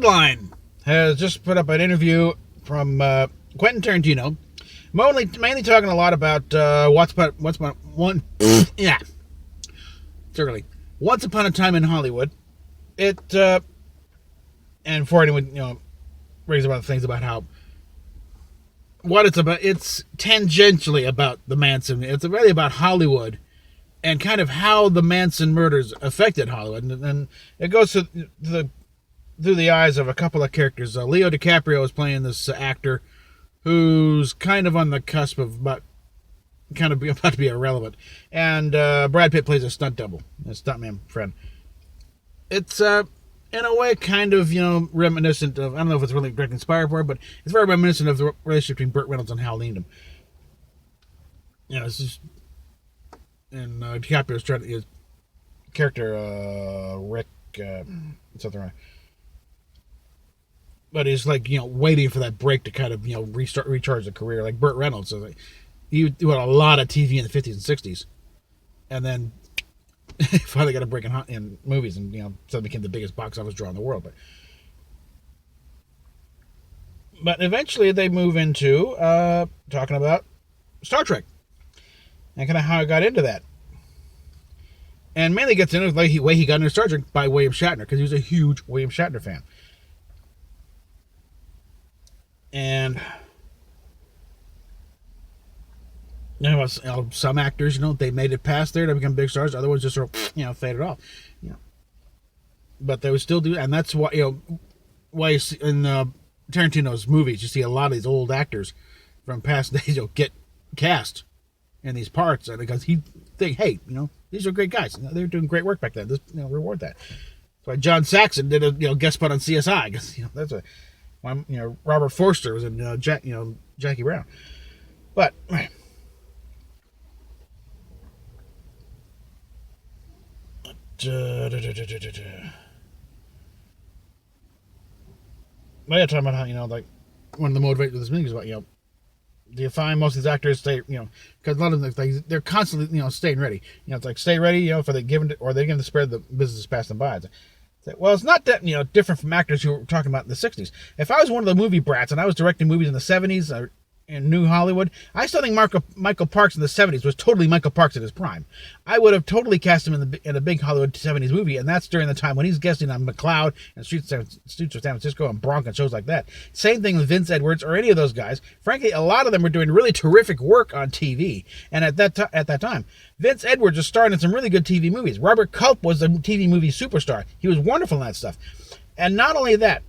Deadline has just put up an interview from Quentin Tarantino, mainly talking a lot about Once Upon a Time in Hollywood. And before anyone brings about things about how what it's about, it's tangentially about the Manson. It's really about Hollywood and kind of how the Manson murders affected Hollywood, and it goes through the eyes of a couple of characters. Leo DiCaprio is playing this actor who's kind of on the cusp of about to be irrelevant, and Brad Pitt plays a stunt double, a stuntman friend. It's in a way kind of reminiscent of, I don't know if it's really directly inspired for it, but it's very reminiscent of the relationship between Burt Reynolds and Hal Needham. It's just, and DiCaprio's trying to, his character Rick something right. But he's like, waiting for that break to kind of, recharge the career, like Burt Reynolds. So like, he did a lot of TV in the 50s and 60s. And then finally got a break in movies and, suddenly became the biggest box office draw in the world. But eventually they move into talking about Star Trek and kind of how I got into that. And mainly gets into the way he got into Star Trek by William Shatner, because he was a huge William Shatner fan. And some actors, they made it past there to become big stars. Other ones just sort of, faded off. But they would still do, and that's why, why in Tarantino's movies you see a lot of these old actors from past days, get cast in these parts, and because he think, hey, these are great guys. They were doing great work back then. Just reward that. That's why John Saxon did a guest spot on CSI, because that's a. Robert Forster was in Jackie Brown. But by talking about how like one of the motivators of this movie is about do you find most of these actors stay because a lot of them they're constantly staying ready. It's like stay ready for the given or they give the spare the business pass them by. Well, it's not that different from actors who were talking about in the 60s. If I was one of the movie brats and I was directing movies in the 70s or in New Hollywood, I still think Michael Parks in the 70s was totally Michael Parks at his prime. I would have totally cast him in a big Hollywood 70s movie, and that's during the time when he's guesting on McCloud and Streets of San Francisco and Bronx and shows like that. Same thing with Vince Edwards or any of those guys. Frankly, a lot of them were doing really terrific work on TV, and at that time, Vince Edwards was starring in some really good TV movies. Robert Culp was a TV movie superstar. He was wonderful in that stuff. And not only that,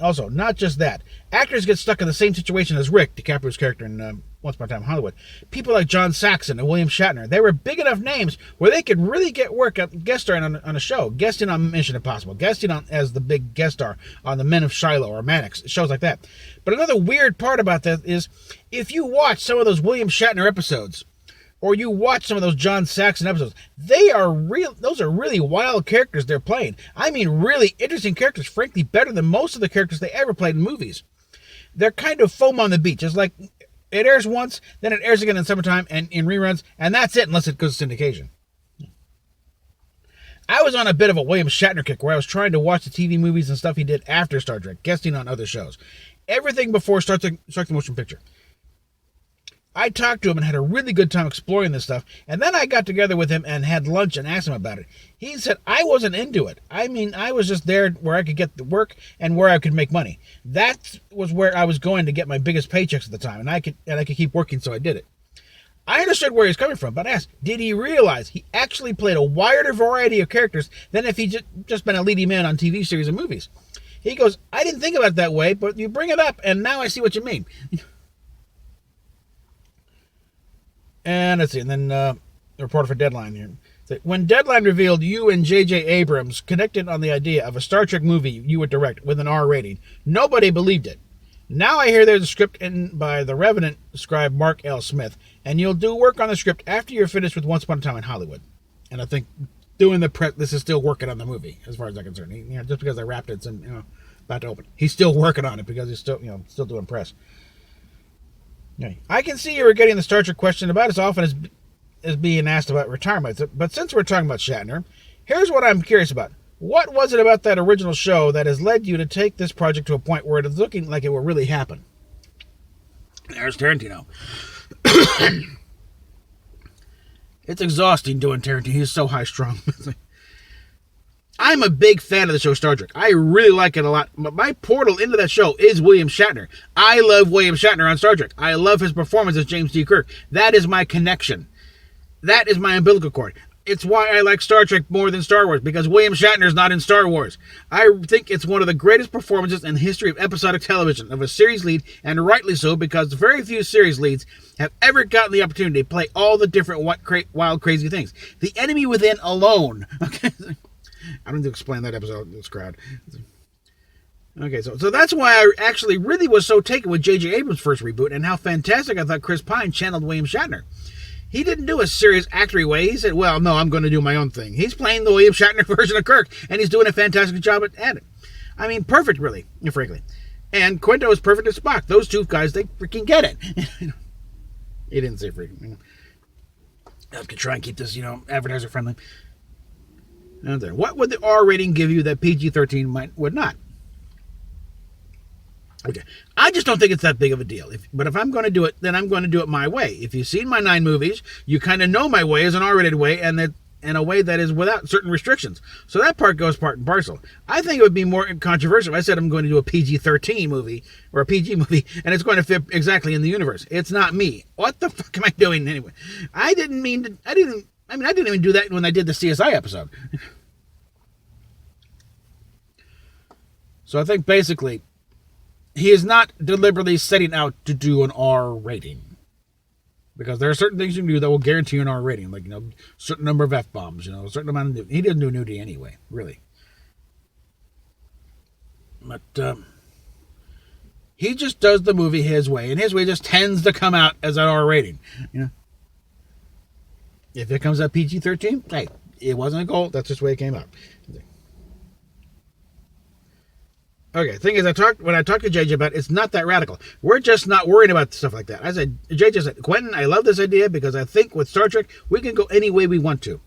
also, not just that. Actors get stuck in the same situation as Rick, DiCaprio's character in Once Upon a Time in Hollywood. People like John Saxon and William Shatner, they were big enough names where they could really get work at guest starring on a show, guesting on Mission Impossible, guesting on as the big guest star on The Men of Shiloh or Mannix, shows like that. But another weird part about that is, if you watch some of those William Shatner episodes, or you watch some of those John Saxon episodes, those are really wild characters they're playing. I mean, really interesting characters, frankly, better than most of the characters they ever played in movies. They're kind of foam on the beach. It's like, it airs once, then it airs again in summertime and in reruns, and that's it, unless it goes to syndication. I was on a bit of a William Shatner kick, where I was trying to watch the TV movies and stuff he did after Star Trek, guesting on other shows. Everything before Star Trek the Motion Picture. I talked to him and had a really good time exploring this stuff, and then I got together with him and had lunch and asked him about it. He said I wasn't into it. I mean, I was just there where I could get the work and where I could make money. That was where I was going to get my biggest paychecks at the time, and I could keep working, so I did it. I understood where he was coming from, but I asked, did he realize he actually played a wider variety of characters than if he just been a leading man on TV series and movies? He goes, I didn't think about it that way, but you bring it up, and now I see what you mean. And let's see, and then the reporter for Deadline here. When Deadline revealed you and J.J. Abrams connected on the idea of a Star Trek movie you would direct with an R rating, nobody believed it. Now I hear there's a script in by the Revenant scribe Mark L. Smith, and you'll do work on the script after you're finished with Once Upon a Time in Hollywood. And I think doing the prep, this is still working on the movie, as far as I'm concerned. Just because I wrapped it, it's about to open. He's still working on it because he's still doing press. I can see you were getting the Star Trek question about as often as being asked about retirement. But since we're talking about Shatner, here's what I'm curious about. What was it about that original show that has led you to take this project to a point where it is looking like it will really happen? There's Tarantino. It's exhausting doing Tarantino. He's so high-strung. I'm a big fan of the show Star Trek. I really like it a lot. But my portal into that show is William Shatner. I love William Shatner on Star Trek. I love his performance as James T. Kirk. That is my connection. That is my umbilical cord. It's why I like Star Trek more than Star Wars, because William Shatner is not in Star Wars. I think it's one of the greatest performances in the history of episodic television, of a series lead, and rightly so, because very few series leads have ever gotten the opportunity to play all the different wild, crazy things. The Enemy Within alone. Okay, I don't need to explain that episode to this crowd. Okay, so that's why I actually really was so taken with J.J. Abrams' first reboot, and how fantastic I thought Chris Pine channeled William Shatner. He didn't do a serious actory way. He said, well, no, I'm going to do my own thing. He's playing the William Shatner version of Kirk, and he's doing a fantastic job at it. I mean, perfect, really, frankly. And Quinto is perfect as Spock. Those two guys, they freaking get it. He didn't say freaking. I have to try and keep this, advertiser friendly. What would the R rating give you that PG-13 would not? Okay, I just don't think it's that big of a deal. But if I'm going to do it, then I'm going to do it my way. If you've seen my 9 movies, you kind of know my way is an R-rated way, and a way that is without certain restrictions. So that part goes part and parcel. I think it would be more controversial if I said I'm going to do a PG-13 movie or a PG movie, and it's going to fit exactly in the universe. It's not me. What the fuck am I doing anyway? I didn't even do that when I did the CSI episode. So I think basically, he is not deliberately setting out to do an R rating. Because there are certain things you can do that will guarantee an R rating. Like, certain number of F-bombs, a certain amount of nudity. He doesn't do nudity anyway, really. But, he just does the movie his way. And his way just tends to come out as an R rating. If it comes out PG-13, hey, it wasn't a goal. That's just the way it came out. Okay, thing is, when I talked to JJ about it, it's not that radical. We're just not worried about stuff like that. I said, JJ said, Quentin, I love this idea because I think with Star Trek, we can go any way we want to.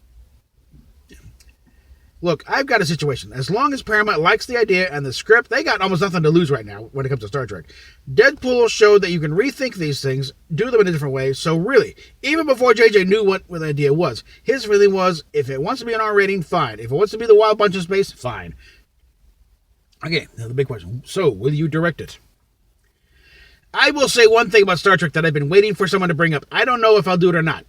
Look, I've got a situation. As long as Paramount likes the idea and the script, they got almost nothing to lose right now when it comes to Star Trek. Deadpool showed that you can rethink these things, do them in a different way. So really, even before JJ knew what the idea was, his feeling was, if it wants to be an R rating, fine. If it wants to be the Wild Bunch of Space, fine. Okay, now the big question. So, will you direct it? I will say one thing about Star Trek that I've been waiting for someone to bring up. I don't know if I'll do it or not.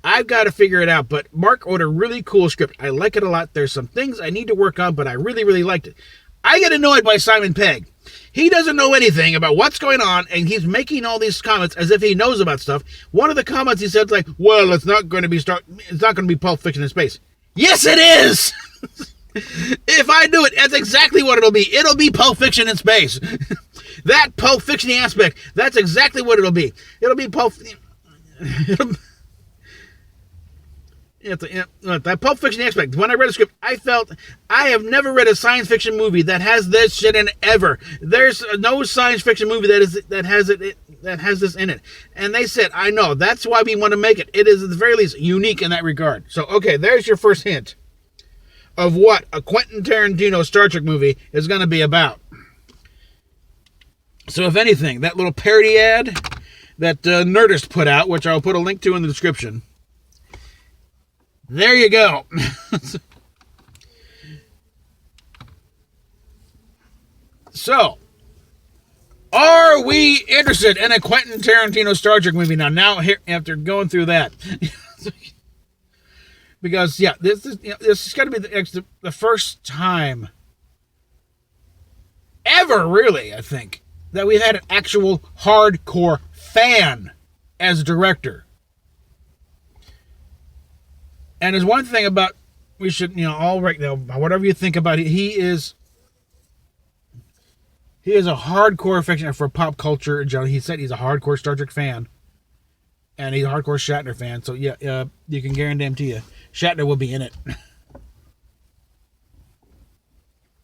I've got to figure it out, but Mark wrote a really cool script. I like it a lot. There's some things I need to work on, but I really, really liked it. I get annoyed by Simon Pegg. He doesn't know anything about what's going on, and he's making all these comments as if he knows about stuff. One of the comments he said, like, well, it's not going to be Pulp Fiction in space. Yes, it is! If I do it, that's exactly what it'll be. It'll be Pulp Fiction in space. That Pulp Fiction aspect, that's exactly what it'll be. It'll be Pulp... that Pulp Fiction aspect. When I read a script, I felt I have never read a science fiction movie that has this shit in it ever. There's no science fiction movie that has this in it. And they said, I know, that's why we want to make it. It is at the very least unique in that regard. So, okay, there's your first hint of what a Quentin Tarantino Star Trek movie is going to be about. So if anything, that little parody ad that Nerdist put out, which I'll put a link to in the description, there you go. So, are we interested in a Quentin Tarantino Star Trek movie now here, after going through that? Because, yeah, this is going to be the first time ever, really, I think, that we've had an actual hardcore fan as director. And there's one thing about, we should, all right now, whatever you think about it, he is a hardcore affection for pop culture. He said he's a hardcore Star Trek fan. And he's a hardcore Shatner fan. So, yeah, you can guarantee you, Shatner will be in it.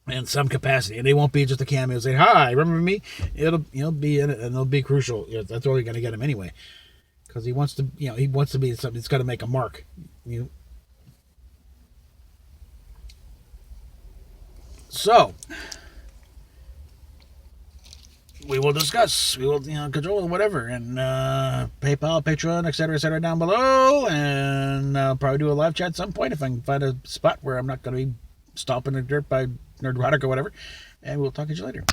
In some capacity. And they won't be just a cameo saying, hi, remember me? He'll be in it, and it'll be crucial. That's only going to get him anyway. Because he wants to be something that's going to make a mark. So we will discuss. We will, control whatever, and PayPal, Patreon, etc., down below, and I'll probably do a live chat at some point if I can find a spot where I'm not going to be stomping the dirt by Nerdrotic or whatever. And we'll talk to you later.